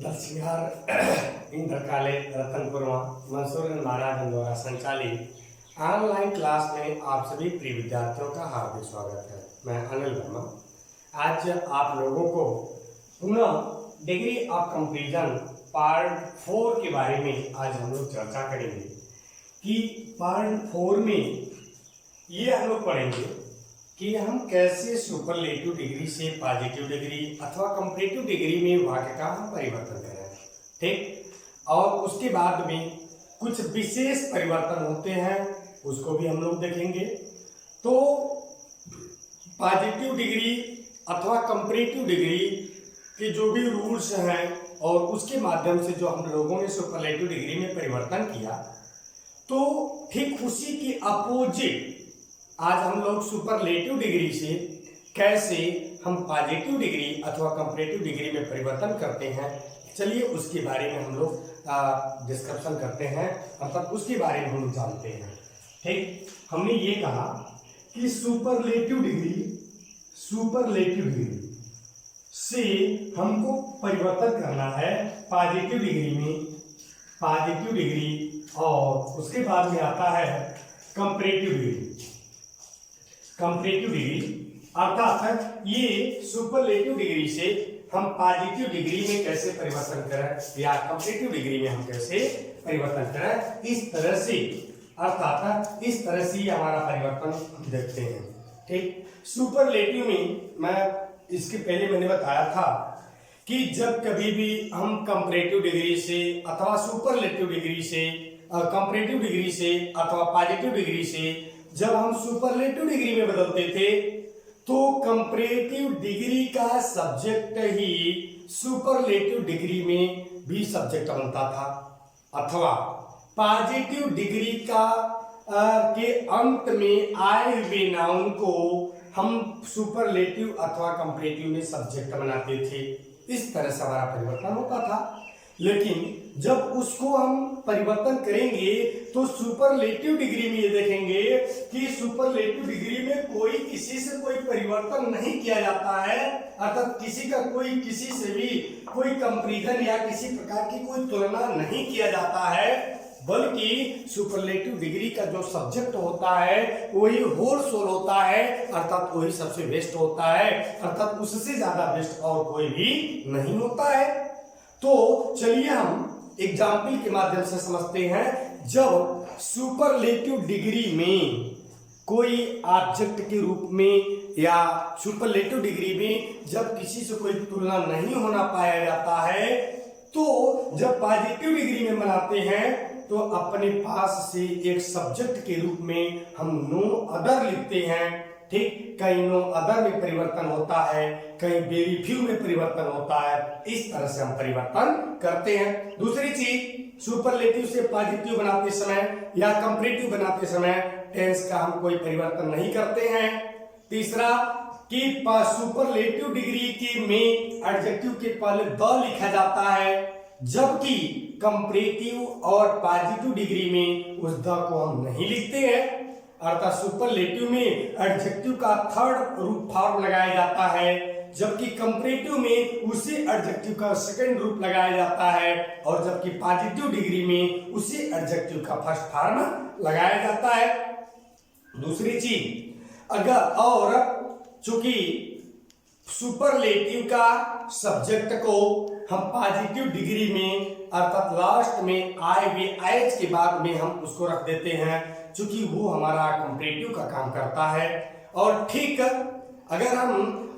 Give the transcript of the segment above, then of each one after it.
दक्षिणार inter college Ratanpur Mansoor महाराज द्वारा संचालित online class में आप सभी प्रिय विद्यार्थियों का हार्दिक स्वागत है। मैं अनिल वर्मा आज आप लोगों को पुनः डिग्री ऑफ कंपैरिजन पार्ट 4 के बारे में आज हम लोग चर्चा करेंगे कि पार्ट 4 में ये हम लोग पढ़ेंगे कि हम कैसे सुपरलेटिव डिग्री से पॉजिटिव डिग्री अथवा कंपैरेटिव डिग्री में वाक्य का हम परिवर्तन करें। ठीक, और उसके बाद में कुछ विशेष परिवर्तन होते हैं उसको भी हम लोग देखेंगे। तो पॉजिटिव डिग्री अथवा कंपैरेटिव डिग्री के जो भी रूल्स हैं और उसके माध्यम से जो हम लोगों ने सुपरलेटिव डिग्री में परिवर्तन किया, तो ठीक उसी के अपोजिट आज हम लोग सुपरलेटिव डिग्री से कैसे हम पॉजिटिव डिग्री अथवा कंपैरेटिव डिग्री में परिवर्तन करते हैं, चलिए उसके बारे में हम लोग डिस्कशन करते हैं, मतलब उसके बारे में हम जानते हैं। ठीक, हमने ये कहा कि सुपरलेटिव डिग्री से हमको परिवर्तन करना है पॉजिटिव डिग्री में, पॉजिटिव डिग्री, और उसके बाद में आता है कंपैरेटिव डिग्री। कंपैरेटिव डिग्री अर्थात ये सुपरलेटिव डिग्री से हम पॉजिटिव डिग्री में कैसे परिवर्तन करें या कंपैरेटिव डिग्री में हम कैसे परिवर्तन करें, इस तरह से अर्थात इस तरह से हमारा परिवर्तन देखते हैं। ठीक, सुपरलेटिव में मैं इसके पहले मैंने बताया था कि जब कभी भी हम कंपैरेटिव डिग्री से अथवा सुपरलेटिव डिग्री से कंपैरेटिव डिग्री से अथवा पॉजिटिव डिग्री से जब हम सुपरलेटिव डिग्री में बदलते थे तो कंपैरेटिव डिग्री का सब्जेक्ट ही सुपरलेटिव डिग्री में भी सब्जेक्ट बनता था, अथवा पॉजिटिव डिग्री का के अंत में आए हुए नाउन को हम सुपरलेटिव अथवा कंपैरेटिव में सब्जेक्ट बनाते थे। इस तरह से हमारा परिवर्तन होता था। लेकिन जब उसको हम परिवर्तन करेंगे तो सुपरलेटिव डिग्री में ये देखेंगे कि सुपरलेटिव डिग्री में कोई किसी से कोई परिवर्तन नहीं किया जाता है, अर्थात किसी का कोई किसी से भी कोई कंपैरिजन या किसी प्रकार की कोई तुलना नहीं किया जाता है, बल्कि सुपरलेटिव डिग्री का जो सब्जेक्ट होता है वही होल सोल होता है, अर्थात वही सबसे बेस्ट होता है, अर्थात उससे ज्यादा बेस्ट और कोई भी नहीं होता है। तो चलिए हम एग्जाम्पल के माध्यम से समझते हैं। जब सुपरलेटिव डिग्री में कोई ऑब्जेक्ट के रूप में या सुपरलेटिव डिग्री में जब किसी से कोई तुलना नहीं होना पाया जाता है, तो जब पॉजिटिव डिग्री में बनाते हैं तो अपने पास से एक सब्जेक्ट के रूप में हम नो अदर लिखते हैं। ठीक, कहीं नो अदर में परिवर्तन होता है, कहीं वेरी फ्यू में परिवर्तन होता है, इस तरह से हम परिवर्तन करते हैं। दूसरी चीज, सुपरलेटिव से पॉजिटिव बनाते समय या कंपैरेटिव बनाते समय टेंस का हम कोई परिवर्तन नहीं करते हैं। तीसरा कि सुपरलेटिव डिग्री के में एडजेक्टिव के पहले द लिखा जाता है, जबकि कंपैरेटिव और पॉजिटिव डिग्री में उस द को हम नहीं लिखते हैं। अर्थात सुपरलेटिव में एडजेक्टिव का थर्ड रूप फॉर्म लगाया जाता है, जबकि कंपैरेटिव में उसी एडजेक्टिव का सेकंड रूप लगाया जाता है, और जबकि पॉजिटिव डिग्री में उसी एडजेक्टिव का फर्स्ट फॉर्म लगाया जाता है। दूसरी चीज, अगर और चूंकि सुपरलेटिव का सब्जेक्ट को हम पॉजिटिव डिग्री में अर्थात लास्ट में आए हुए एच के बाद में हम उसको रख देते हैं, चूंकि वो हमारा कंपैरेटिव का काम करता है। और ठीक, अगर हम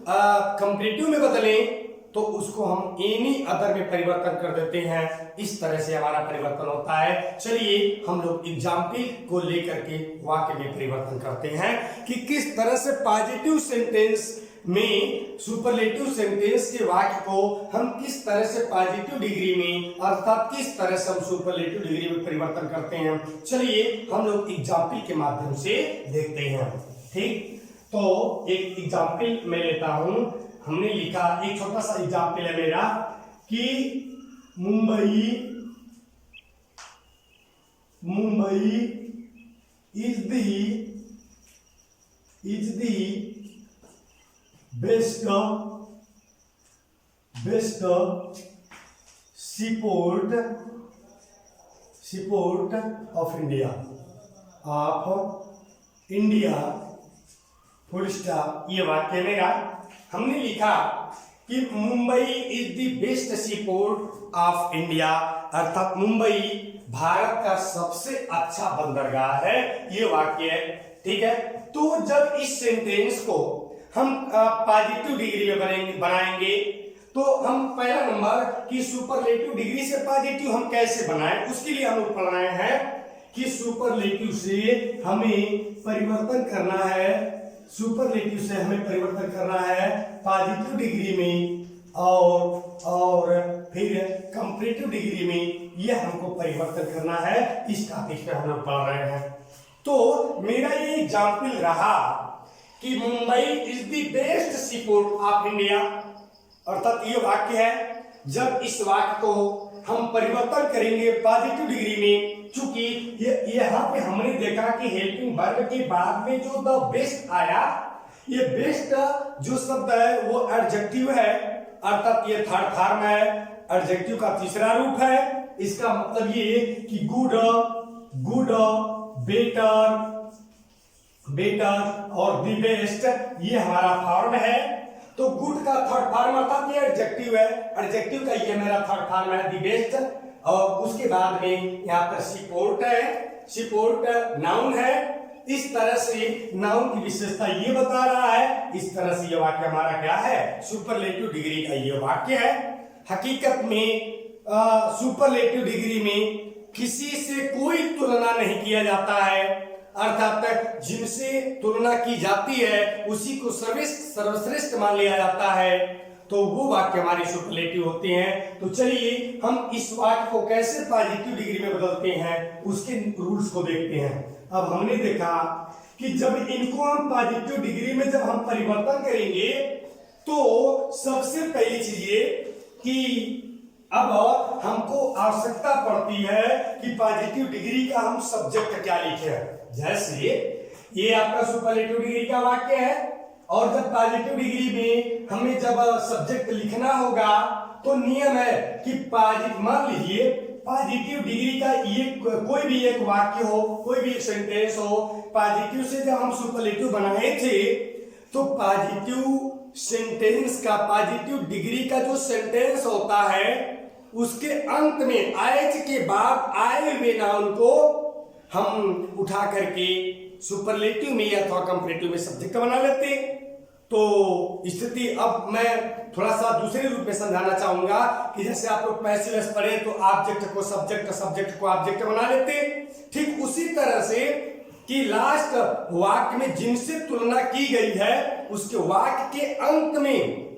कंपैरेटिव में बदलें तो उसको हम एनी अदर में परिवर्तन कर देते हैं। इस तरह से हमारा परिवर्तन होता है। चलिए हम लोग एग्जाम्पल को लेकर के वाक्य में परिवर्तन करते हैं कि किस तरह से पॉजिटिव सेंटेंस में सुपरलेटिव सेंटेंस के वाक्य को हम किस तरह से पॉजिटिव डिग्री में अर्थात किस तरह से हम सुपरलेटिव डिग्री में परिवर्तन करते हैं, चलिए हम लोग एग्जाम्पल के माध्यम से देखते हैं। ठीक, तो एक एग्जाम्पल मैं लेता हूं। हमने लिखा, एक छोटा सा एग्जाम्पल है मेरा कि Mumbai is the best C port C port of India full stop. ये वाक्य मेरा। हमने लिखा कि Mumbai is the best C port of India, अर्थात मुंबई भारत का सबसे अच्छा बंदरगाह है। ये वाक्य है, ठीक है। तो जब इस सेंटेंस को हम पॉजिटिव डिग्री में बनाएंगे तो हम पहला नंबर कि सुपरलेटिव डिग्री से पॉजिटिव हम कैसे बनाएं, उसके लिए हम लोग पढ़ रहे हैं कि सुपरलेटिव से हमें परिवर्तन करना है, सुपरलेटिव से हमें परिवर्तन करना है पॉजिटिव डिग्री में और फिर कंपैरेटिव डिग्री में, ये हमको परिवर्तन करना है। इस टॉपिक पे हम लोग पढ़ रहे हैं। तो मेरा ये एग्जाम्पल रहा कि Mumbai is the best C port of India, अर्थात ये वाक्य है। जब इस वाक्य को हम परिवर्तन करेंगे पॉजिटिव डिग्री में, चूंकि यहाँ पे हमने देखा कि हेल्पिंग वर्ब के बाद में जो द बेस्ट आया, ये बेस्ट जो शब्द है वो एडजेक्टिव है, अर्थात ये थर्ड फॉर्म है, एडजेक्टिव का तीसरा रूप है। इसका मतलब ये कि गुड, बेटर और द बेस्ट, ये हमारा फॉर्म है। तो गुड का थर्ड फॉर्म अर्थात ये एडजेक्टिव है, एडजेक्टिव का ये मेरा थर्ड फॉर्म है द बेस्ट। और उसके बाद में यहाँ पर सीपोर्ट है, सीपोर्ट नाउन है। इस तरह से नाउन की विशेषता ये बता रहा है। इस तरह से ये वाक्य हमारा क्या है, सुपरलेटिव डिग्री का ये वाक्य है। हकीकत में सुपरलेटिव डिग्री में किसी से कोई तुलना नहीं किया जाता है, अर्थात जिनसे तुलना की जाती है उसी को सर्वश्रेष्ठ मान लिया जाता है, तो वो वाक्य हमारे सुपरलेटिव होते हैं। तो चलिए हम इस वाक्य को कैसे पॉजिटिव डिग्री में बदलते हैं उसके रूल्स को देखते हैं। अब हमने देखा कि जब इनको हम पॉजिटिव डिग्री में जब हम परिवर्तन करेंगे तो सबसे पहली चीज ये कि अब हमको आवश्यकता पड़ती है कि पॉजिटिव डिग्री का हम सब्जेक्ट क्या लिखें। जैसे ये आपका सुपरलेटिव डिग्री का वाक्य है और जब पॉजिटिव डिग्री में हमें जब सब्जेक्ट लिखना होगा तो नियम है कि मान लीजिए पॉजिटिव डिग्री का ये कोई भी एक वाक्य हो, कोई भी एक सेंटेंस हो, पॉजिटिव से जब हम सुपरलेटिव बनाए थे तो पॉजिटिव सेंटेंस का, पॉजिटिव डिग्री का जो सेंटेंस होता है उसके अंत में एच के बाद आए हुए नाउन को हम उठा करके सुपरलेटिव में या थोड़ा कंपैरेटिव में सब्जेक्ट बना लेते। तो स्थिति अब मैं थोड़ा सा दूसरे रूप में समझाना चाहूंगा कि जैसे आप लोग पैसिव पढ़े तो ऑब्जेक्ट को सब्जेक्ट, सब्जेक्ट को ऑब्जेक्ट बना लेते, ठीक उसी तरह से कि लास्ट वाक्य में जिनसे तुलना की गई है उसके वाक्य के अंत में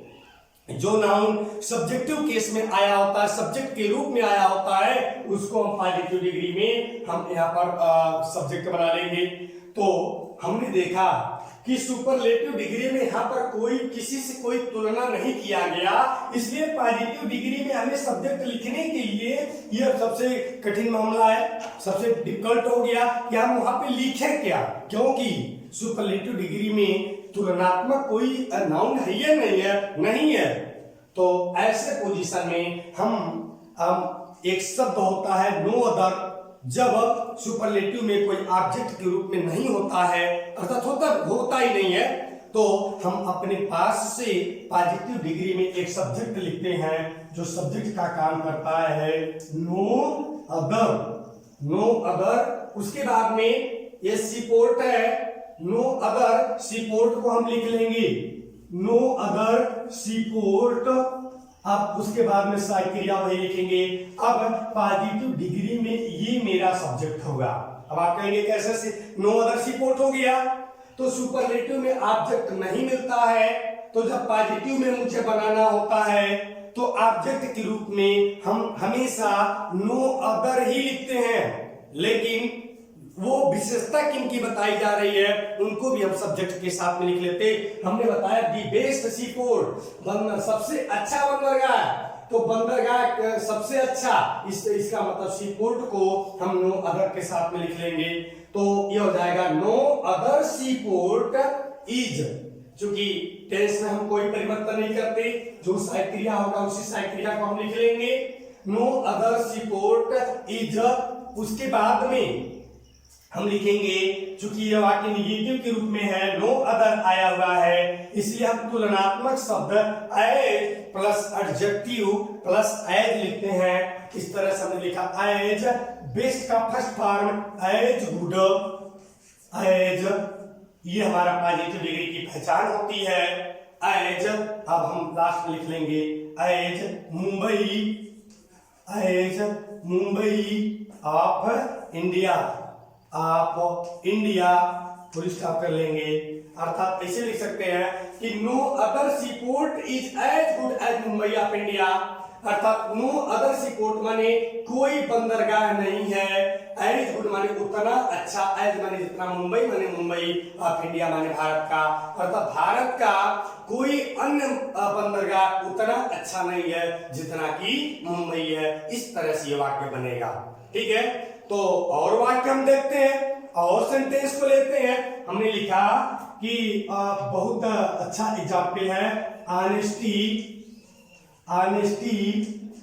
जो नाउन सब्जेक्टिव केस में आया होता है, सब्जेक्ट के रूप में आया होता है, उसको हम पॉजिटिव डिग्री में हम यहाँ पर सब्जेक्ट बना लेंगे। तो हमने देखा कि सुपरलेटिव डिग्री में यहाँ पर कोई किसी से कोई तुलना नहीं किया गया, इसलिए पॉजिटिव डिग्री में हमें सब्जेक्ट लिखने के लिए यह सबसे कठिन मामला है, सबसे डिफिकल्ट हो गया कि हम वहां पे लिखें क्या, क्योंकि सुपरलेटिव डिग्री में तुलनात्मक कोई नाउन है या नहीं है। तो ऐसे पोजीशन में हम एक शब्द होता है नो अदर, जब सुपरलेटिव में कोई ऑब्जेक्ट के रूप में नहीं होता है, अर्थात होता ही नहीं है, तो हम अपने पास से पॉजिटिव डिग्री में एक सब्जेक्ट लिखते हैं जो सब्जेक्ट का काम करता है नो अदर। उसके बाद में ये सीपोर्ट है, नो अदर सीपोर्ट को हम लिख लेंगे नो अदर सीपोर्ट। अब उसके बाद में सहायक क्रिया वही लिखेंगे। अब पॉजिटिव डिग्री में ये मेरा सब्जेक्ट होगा। अब आप कहेंगे कैसे से नो अदर सीपोर्ट हो गया, तो सुपरलेटिव में ऑब्जेक्ट नहीं मिलता है, तो जब पॉजिटिव में मुझे बनाना होता है तो ऑब्जेक्ट के रूप में हम हमेशा नो अदर ही लिखते हैं, लेकिन वो विशेषता किनकी बताई जा रही है उनको भी हम सब्जेक्ट के साथ में लिख लेते। हमने बताया दी बेस्ट सीपोर्ट, सबसे अच्छा बंदरगाह, तो बंदरगाह सबसे अच्छा, इसका मतलब सीपोर्ट को हम नो अदर के साथ में लिख लेंगे। तो ये हो जाएगा नो अदर सीपोर्ट इज, चूंकि टेंस में हम कोई परिवर्तन नहीं करते, जो सहायक क्रिया होगा उसी सहायक क्रिया को हम लिख लेंगे। नो अदर सीपोर्ट इज, उसके बाद में हम लिखेंगे, चूंकि यह वाक्य निगेटिव के रूप में है, नो अदर आया हुआ है, इसलिए हम तुलनात्मक शब्द as plus adjective plus as लिखते हैं। इस तरह से हमने लिखा एज, बेस्ट का first form as good, as, ये हमारा पॉजिटिव डिग्री की पहचान होती है। एज, अब हम लास्ट में लिख लेंगे as Mumbai, as Mumbai of India, of India, full stop कर लेंगे। अर्थात ऐसे लिख सकते हैं कि no other seaport is as good as Mumbai of India, अर्थात नो अदर सीपोर्ट माने कोई बंदरगाह नहीं है, एज गुड माने उतना अच्छा, एज माने जितना, मुंबई माने मुंबई ऑफ इंडिया माने भारत का, अर्थात भारत का कोई अन्य बंदरगाह उतना अच्छा नहीं है जितना कि मुंबई है। इस तरह से ये वाक्य बनेगा। ठीक है, तो और वाक्य हम देखते हैं और सेंटेंस को लेते हैं। हमने लिखा कि बहुत अच्छा एग्जाम्पल है, honesty, honesty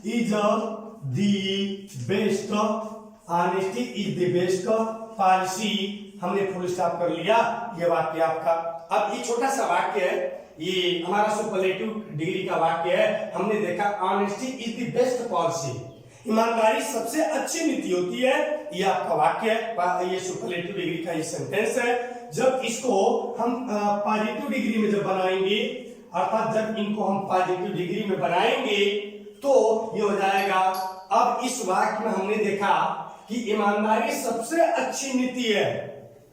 is the best, honesty is the best policy, हमने फुल स्टॉप कर लिया। ये वाक्य आपका, अब ये छोटा सा वाक्य है, ये हमारा सुपरलेटिव डिग्री का वाक्य है। हमने देखा honesty is the best policy, ईमानदारी सबसे अच्छी नीति होती है, ये आपका वाक्य है, ये सुपरलेटिव डिग्री का ये सेंटेंस है। जब इसको हम पॉजिटिव डिग्री में जब बनाएंगे, अर्थात जब इनको हम पॉजिटिव डिग्री में बनाएंगे तो ये हो जाएगा। अब इस वाक्य में हमने देखा कि ईमानदारी सबसे अच्छी नीति है,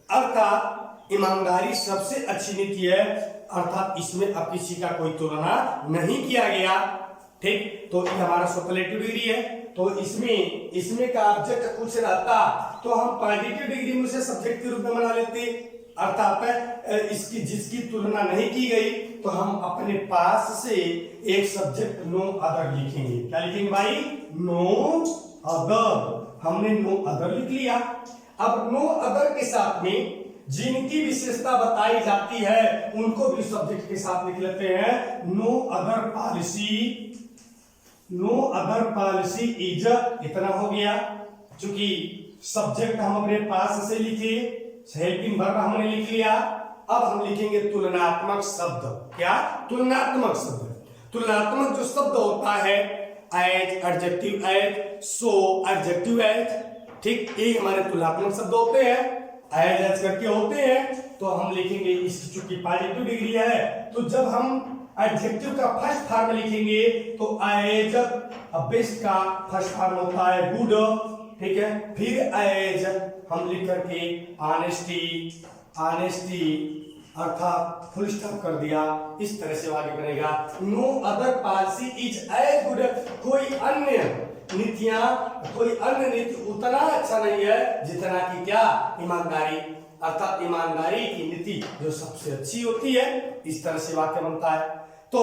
अर्थात ईमानदारी सबसे अच्छी नीति है, अर्थात इसमें अब किसी का कोई तुलना नहीं किया गया। ठीक, तो ये हमारा सुपरलेटिव डिग्री है। तो इसमें का ऑब्जेक्ट कुछ रहता तो हम पॉजिटिव डिग्री में उसे सब्जेक्ट के रूप में बना लेते, अर्थात इसकी जिसकी तुलना नहीं की गई तो हम अपने पास से एक सब्जेक्ट नो अदर लिखेंगे। क्या लिखेंगे भाई? नो अदर, हमने नो अदर लिख लिया। अब नो अदर के साथ में जिनकी विशेषता बताई जाती है उनको भी सब्जेक्ट के साथ लिख लेते हैं। No other policy, no other policy is, इतना हो गया। चूंकि सब्जेक्ट हम अपने पास से लिखे, हेल्पिंग वर्ब हमने लिख लिया। अब हम लिखेंगे तुलनात्मक शब्द। क्या? तुलनात्मक शब्द। तुलनात्मक जो शब्द होता है, एज, एडजेक्टिव एज, सो, एडजेक्टिव एज, ठीक, ये हमारे तुलनात्मक शब्द होते हैं, एज करके होते हैं। तो हम लिखेंगे, इसकी चूंकि पॉजिटिव डिग्री है तो जब हम एडजेक्टिव का फर्स्ट फॉर्म लिखेंगे तो एज, बेस्ट का फर्स्ट फॉर्म होता है गुड, ठीक है। फिर एज हम लिख करके ऑनेस्टी, ऑनेस्टी अर्थात फुल स्टॉप कर दिया। इस तरह से आगे बनेगा। No other policy is as good, कोई अन्य नीतियां, कोई अन्य नीति उतना अच्छा नहीं है जितना कि क्या? ईमानदारी, अर्थात ईमानदारी की नीति जो सबसे अच्छी होती है। इस तरह से वाक्य बनता है। तो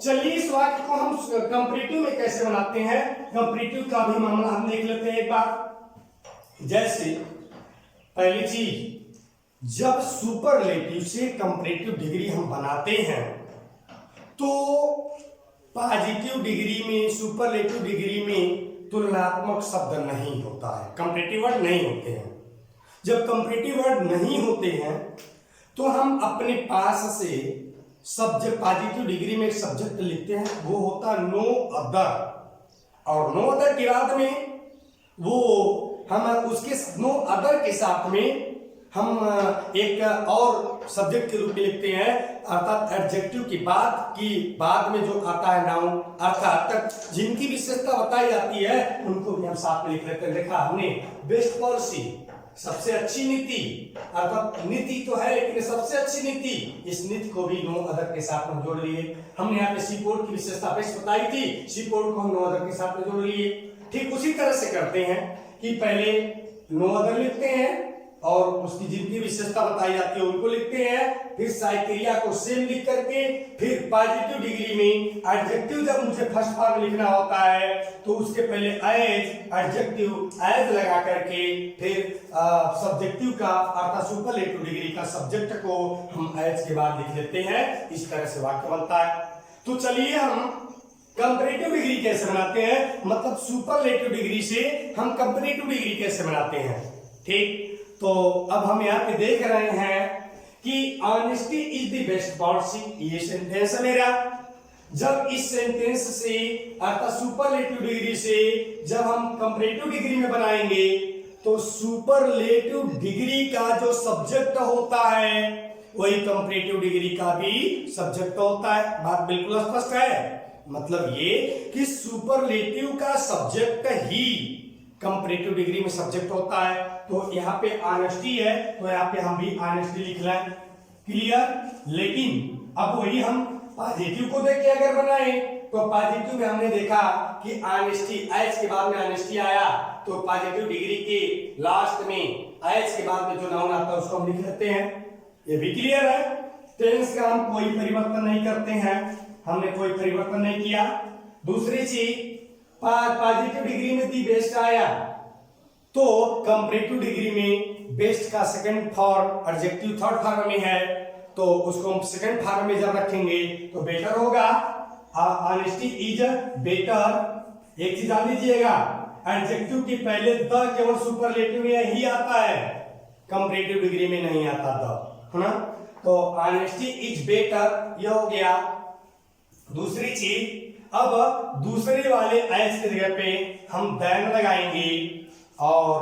चलिए इस वाक्य को हम कंपैरेटिव में कैसे बनाते हैं, कंपैरेटिव का भी मामला हम देख लेते हैं एक बार। जैसे पहली चीज, जब सुपरलेटिव से कंपैरेटिव डिग्री हम बनाते हैं तो पॉजिटिव डिग्री में, सुपरलेटिव डिग्री में तुलनात्मक शब्द नहीं होता है, कंपैरेटिव वर्ड नहीं होते हैं। जब कंपैरेटिव वर्ड नहीं होते हैं तो हम अपने पास से सब्जेक्ट, पॉजिटिव डिग्री में एक सब्जेक्ट लिखते हैं, वो होता नो अदर। और नो अदर के बाद में वो हम उसके नो अदर के साथ में हम एक और सब्जेक्ट के रूप में लिखते हैं, अर्थात एडजेक्टिव की बाद में जो आता है नाउन, अर्थात जिनकी विशेषता बताई जाती है उनको भी हम साथ में लिख लेते हैं। देखा हमने, बेस्ट पॉलिसी, सबसे अच्छी नीति, अर्थात नीति तो है लेकिन सबसे अच्छी नीति, इस नीति को भी नो अदर के साथ में जोड़ लिए। हमने यहाँ पे सीपोर्ट की विशेषता बेस्ट बताई थी, सीपोर्ट को हम नो अदर के साथ में जोड़ लिए। ठीक उसी तरह से करते हैं कि पहले नो अदर लिखते हैं और उसकी जितनी विशेषता बताई जाती है उनको लिखते हैं, फिर साइक्रिया को सेम लिख करके, फिर पॉजिटिव डिग्री में एडजेक्टिव जब मुझे फर्स्ट फॉर्म लिखना होता है तो उसके पहले एज, एडजेक्टिव एज लगा करके, फिर सब्जेक्टिव का अर्थात सुपरलेटिव डिग्री का सब्जेक्ट को हम एज के बाद लिख लेते हैं। इस तरह से वाक्य बनता है। तो चलिए हम कंपैरेटिव डिग्री कैसे बनाते हैं, मतलब सुपरलेटिव डिग्री से हम कंपैरेटिव डिग्री कैसे बनाते हैं। ठीक, तो अब हम यहाँ पे देख रहे हैं कि honesty is the best policy, ये सेंटेंस है मेरा। जब इस सेंटेंस से अर्थात सुपरलेटिव डिग्री से जब हम कंपैरेटिव डिग्री में बनाएंगे तो सुपरलेटिव डिग्री का जो सब्जेक्ट होता है वही कंपैरेटिव डिग्री का भी सब्जेक्ट होता है। बात बिल्कुल स्पष्ट है। मतलब ये कि सुपरलेटिव का सब्जेक्ट ही कंपैरेटिव डिग्री में सब्जेक्ट होता है। तो यहाँ पे ऑनेस्टी है तो यहाँ पे हम भी ऑनेस्टी लिख लें। क्लियर। लेकिन अब वही हम पॉजिटिव को देख के अगर बनाए तो पॉजिटिव में हमने देखा कि ऑनेस्टी एच के बाद में ऑनेस्टी आया तो पॉजिटिव डिग्री के लास्ट में एच के बाद में जो नाउन आता है उसको हम लिख लेते हैं। ये भी क्लियर है। टेंस का हम कोई परिवर्तन नहीं करते हैं, हमने कोई परिवर्तन नहीं किया। दूसरी चीज पॉजिटिव डिग्री में दी बेस्ट आया तो कंपैरेटिव डिग्री में बेस्ट का second form adjective third form में है तो उसको हम सेकंड फॉर्म में जब रखेंगे तो बेटर होगा। Honesty is better. एक चीज जान लीजिएगा, एडजेक्टिव के पहले द केवल सुपरलेटिव में ही आता है, कंपैरेटिव डिग्री में नहीं आता द, है ना। तो ऑनेस्टी इज बेटर ये हो गया। दूसरी चीज, अब दूसरे वाले एस के जगह पे हम देन लगाएंगे और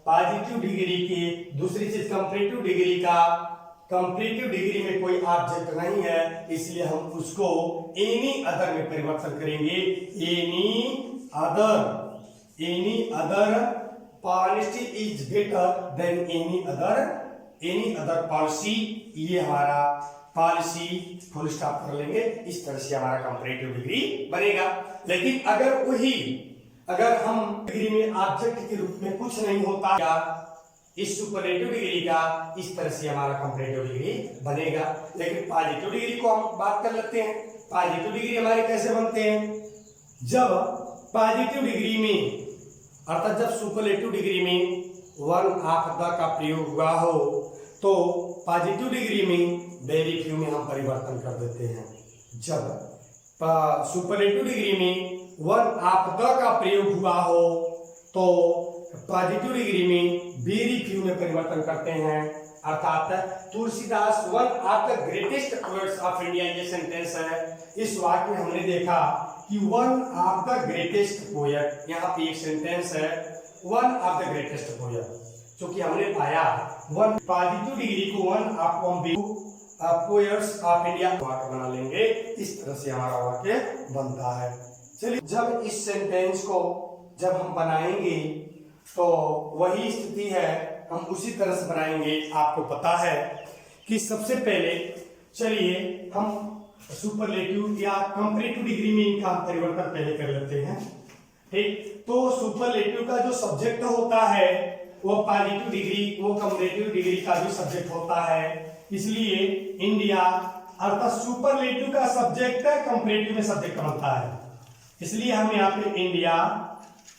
पॉजिटिव डिग्री की दूसरी चीज कंपैरेटिव डिग्री का, कंपैरेटिव डिग्री में कोई ऑब्जेक्ट नहीं है इसलिए हम उसको एनी अदर में परिवर्तन करेंगे। Any other policy is better than any other policy. ये हमारा पॉलिसी फुल स्टॉप कर लेंगे। इस तरह से हमारा कंपैरेटिव डिग्री बनेगा। लेकिन अगर हम डिग्री में ऑब्जेक्ट के रूप में कुछ नहीं होता या इस सुपरलेटिव डिग्री का, इस तरह से हमारा कंपैरेटिव डिग्री बनेगा। लेकिन पॉजिटिव डिग्री को हम बात कर लेते हैं। पॉजिटिव डिग्री हमारे कैसे बनते हैं, जब पॉजिटिव डिग्री में अर्थात जब सुपरलेटिव डिग्री में वन ऑफ द का प्रयोग हुआ हो तो पॉजिटिव डिग्री में वेरी फ्यू में हम परिवर्तन कर देते हैं। जब सुपरलेटिव डिग्री में वन ऑफ द का प्रयोग हुआ हो तो पॉजिटिव डिग्री में वेरी फ्यू में परिवर्तन करते हैं। अर्थात Tulsidas one of the greatest poets of India, ये सेंटेंस है। इस वाक्य में हमने देखा कि one of the greatest poet, यहाँ पे एक सेंटेंस है one of the greatest poet, क्योंकि हमने पाया वन पॉजिटिव डिग्री को one of poets of India वाक्य बना लेंगे। इस तरह से हमारा वाक्य बनता है। चलिए, जब इस सेंटेंस को जब हम बनाएंगे तो वही स्थिति है, हम उसी तरह से बनाएंगे। आपको पता है कि सबसे पहले चलिए हम सुपरलेटिव या कंपैरेटिव डिग्री में इनका परिवर्तन पहले कर लेते हैं। ठीक, तो सुपरलेटिव का जो सब्जेक्ट होता है वो पॉजिटिव डिग्री, वो कंपैरेटिव डिग्री का भी सब्जेक्ट होता है। इसलिए इंडिया अर्थात सुपरलेटिव का सब्जेक्ट कंपैरेटिव में सब्जेक्ट बनता है। इसलिए हम यहाँ पे इंडिया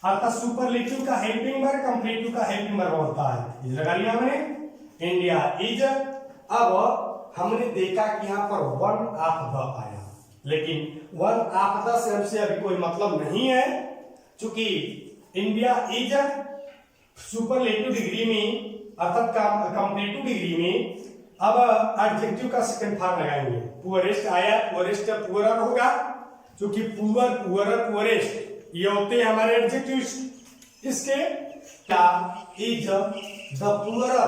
अर्थात सुपरलेटिव का हेल्पिंग वर्ब कंपैरेटिव का हेल्पिंग वर्ब होता है। लगा लिया हमने, इंडिया इज। अब हमने देखा कि यहाँ पर वन ऑफ द आया, लेकिन वन ऑफ द से हमसे अभी कोई मतलब नहीं है, क्योंकि इंडिया इज सुपरलेटिव डिग्री में अर्थात कंपैरेटिव डिग्री में अब एडजेक्टिव का सेकंड फॉर्म लगाएंगे। पुअरेस्ट आया, पुअरेस्ट पुअरर होगा, क्योंकि पुअर पुअरर पुअरेस्ट ये होते हैं हमारे एडजेक्टिव्स। इसके क्या इज द पुअरर,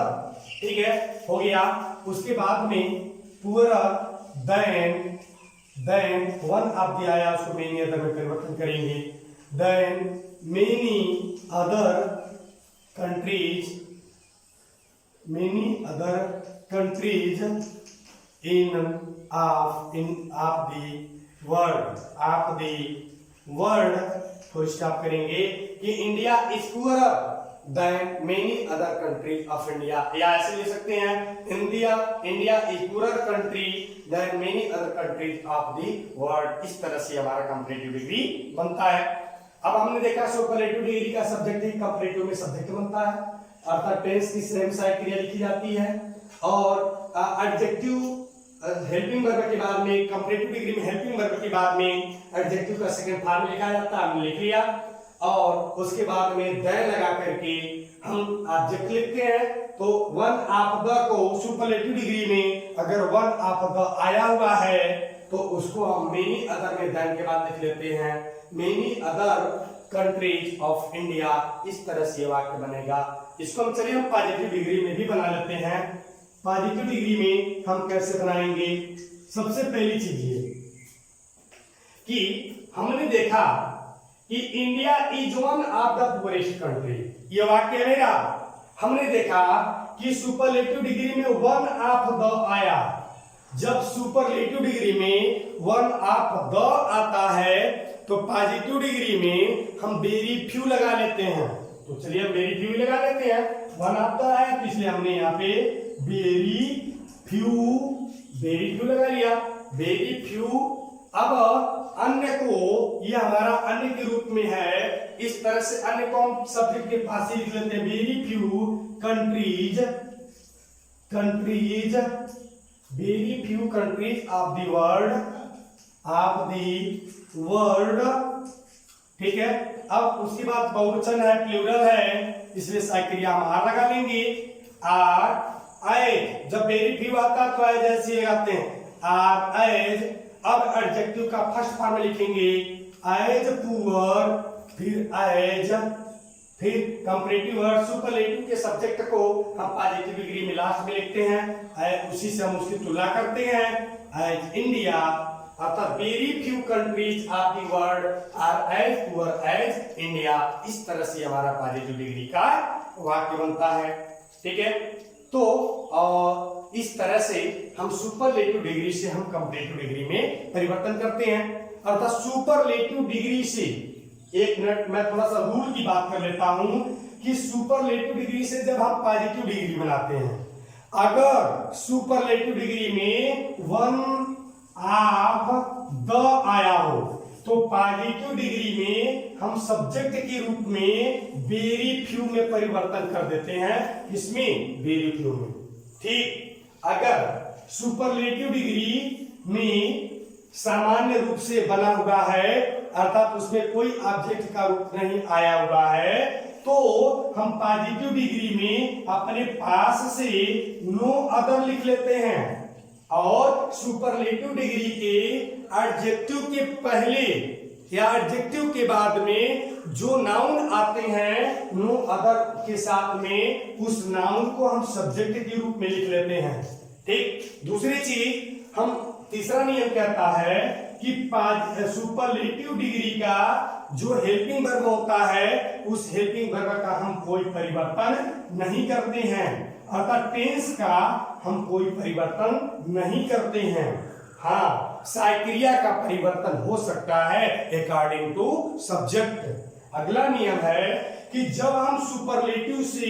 ठीक है, हो गया। उसके बाद में poorer than one of the आया, उसको मेनी अदर में परिवर्तन करेंगे। Then many other countries in of the world full stop करेंगे कि India is poorer than many other countries of India, या ऐसे ले सकते हैं India is poorer country than many other countries of the world. इस तरह से हमारा कंपैरेटिव डिग्री बनता है। अब हमने देखा सुपरलेटिव डिग्री का सब्जेक्ट ही कंपैरेटिव में सब्जेक्ट बनता है, अर्थात टेंस की सेम साइड क्रिया लिखी जाती है और एडजेक्टिव हेल्पिंग वर्ब के बाद में कंपैरेटिव डिग्री में हेल्पिंग वर्ब के बाद में एडजेक्टिव का सेकंड फॉर्म लिखा जाता है, हमने लिख लिया। और उसके बाद में द लगा करके हम ऑब्जेक्ट लिखते हैं। तो वन ऑफ द को सुपरलेटिव डिग्री में अगर वन ऑफ द आया हुआ है तो उसको हम मेनी अदर में देन के बाद लिख लेते हैं, many other countries of India. इस तरह से वाक्य बनेगा। इसको हम चलिए हम पॉजिटिव डिग्री में भी बना लेते हैं। पॉजिटिव डिग्री में हम कैसे बनाएंगे? सबसे पहली चीज ये कि हमने देखा कि India is one of the poorest country, ये वाक्य है मेरा। हमने देखा कि सुपरलेटिव डिग्री में वन ऑफ द आया। जब सुपरलेटिव डिग्री में वन ऑफ द आता है तो पॉजिटिव डिग्री में हम वेरी फ्यू लगा लेते हैं। तो चलिए हम वेरी फ्यू लगा लेते हैं। वन ऑफ द है तो इसलिए हमने यहाँ पे वेरी फ्यू लगा लिया, वेरी फ्यू। अब अन्य को, ये हमारा अन्य के रूप में है, इस तरह से अन्य को हम सब्जेक्ट के पास ही लिख लेते हैं। Very few countries very few countries of the world, ठीक है। अब उसके बाद बहुवचन है, प्लूरल है, इसलिए साइक्रिया हम आर लगा लेंगे। आर एज, जब वेरी फ्यू आता है तो एज ऐसे लगाते हैं, आर एज। अब एडजेक्टिव का फर्स्ट फॉर्म लिखेंगे एज पुअर, फिर कंपैरेटिव वर्ड सुपरलेटिव के सब्जेक्ट को हम पॉजिटिव डिग्री में लास्ट में लिखते हैं, उसी से हम उसकी तुलना करते हैं। एज इंडिया, अर्थात very few countries of the world are as poor as India. इस तरह से हमारा पॉजिटिव डिग्री का वाक्य बनता है, ठीक है। तो इस तरह से हम सुपरलेटिव डिग्री से हम कंपैरेटिव डिग्री में परिवर्तन करते हैं। अर्थात सुपरलेटिव डिग्री से, एक मिनट मैं थोड़ा सा रूल की बात कर लेता हूं कि सुपरलेटिव डिग्री से जब हम पॉजिटिव डिग्री बनाते हैं, अगर सुपरलेटिव डिग्री में वन ऑफ द आया हो तो पॉजिटिव डिग्री में हम सब्जेक्ट के रूप में वेरी फ्यू में परिवर्तन कर देते हैं, इसमें वेरी फ्यू में, ठीक। अगर सुपरलेटिव डिग्री में सामान्य रूप से बना हुआ है, अर्थात उसमें कोई ऑब्जेक्ट का रूप नहीं आया हुआ है, तो हम पॉजिटिव डिग्री में अपने पास से नो अदर लिख लेते हैं। और सुपरलेटिव डिग्री के एडजेक्टिव के पहले या एडजेक्टिव के बाद में जो नाउन आते हैं नो अदर के साथ में, उस नाउन को हम सब्जेक्ट के रूप में लिख लेते हैं, ठीक। दूसरी चीज, हम तीसरा नियम कहता है कि सुपरलेटिव डिग्री का जो हेल्पिंग वर्ब होता है उस हेल्पिंग वर्ब का हम कोई परिवर्तन नहीं करते हैं, अर्थात टेंस का हम कोई परिवर्तन नहीं करते हैं। हाँ, साइक्रिया का परिवर्तन हो सकता है अकॉर्डिंग टू सब्जेक्ट। अगला नियम है कि जब हम सुपरलेटिव से,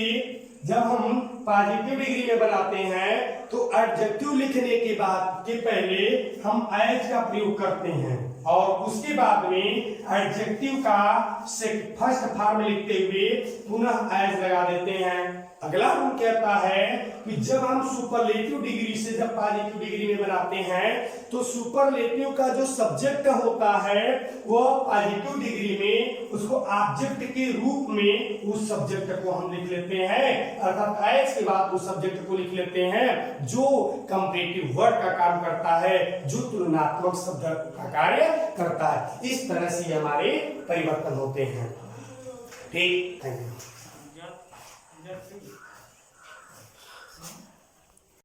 जब हम पॉजिटिव डिग्री में बनाते हैं तो एडजेक्टिव लिखने के बाद के पहले हम एज का प्रयोग करते हैं और उसके बाद में एडजेक्टिव का फर्स्ट फॉर्म लिखते हुए पुनः एज लगा देते हैं। अगला रूल कहता है कि जब हम सुपरलेटिव डिग्री से जब पॉजिटिव डिग्री में बनाते हैं तो सुपरलेटिव का जो सब्जेक्ट होता है वो पॉजिटिव डिग्री में उसको ऑब्जेक्ट के रूप में उस सब्जेक्ट को हम लिख लेते हैं, अर्थात एज के बाद उस सब्जेक्ट को लिख लेते हैं जो कंपैरेटिव वर्ड का काम करता है, जो तुलनात्मक शब्द का कार्य करता है। इस तरह से हमारे परिवर्तन होते हैं, ठीक। Thank you.